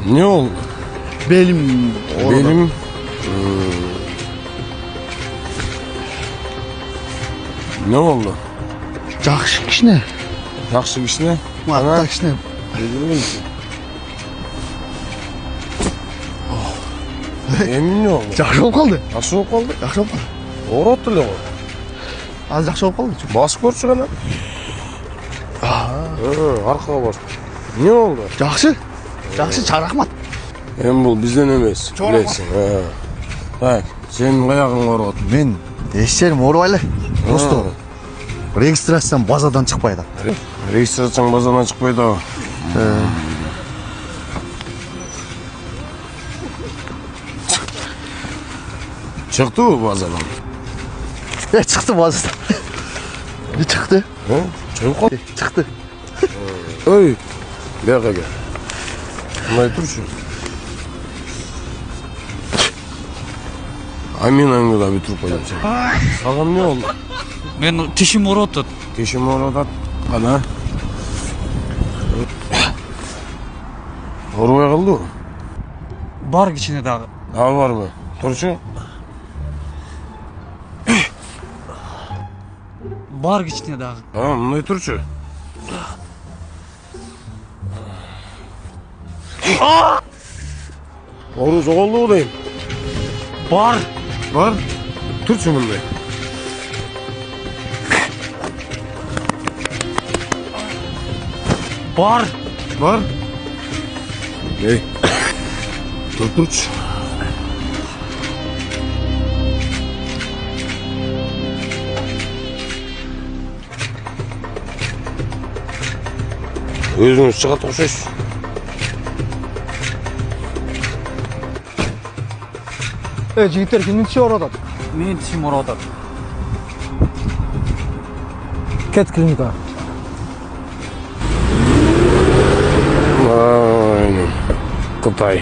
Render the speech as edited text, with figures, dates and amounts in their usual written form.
Ne oldu? Belim. Belim. Ne oldu? Жақсы кішіне. Жақсы кішіне? Мақта кішіне. Emin ne oldu? Жақсы болып қалды. Жақсы болып қалды? Жақсы болып қалды. Орат тілі ғой. Аз жақсы болып қалды. Басып көрші ғана. Арқаға бас. Не oldu? Жақсы. Жақсы, рахмат. Hem бұл бізден емес. Білесің. Так, сенің қаяғың орат. Мен ешерім орбайлы. Просто регистрациям базадан шықпайды. Регистрацияң базадан шықпайды ау. Çıktı mı bazadan? Çıktı bazadan. Ne çıktı? Çıkıp kaldı. Çıktı. Oy. Bir dakika gel. Bunları dur şu. Amin аңгыда bir turup koyayım seni. Sağım ne oldu? Men tishim o'rotdi. Teshim oradan. Ana. Oraya kaldı o. Bor ichine dag'i. Daha var mı? Turşu. Bor ichine dag'i. Tamam, bunday turşu. Oru soğuldu olayım. Bor. Var. Turşu bunday. Bor. Var. Ey. Turç. Өзіңіз шығат ұқсайсыз. Жігіттер, кімнің тіші оратады? Men tishim o'rotdi. Кет клиникаға. Aynen. Kıtay.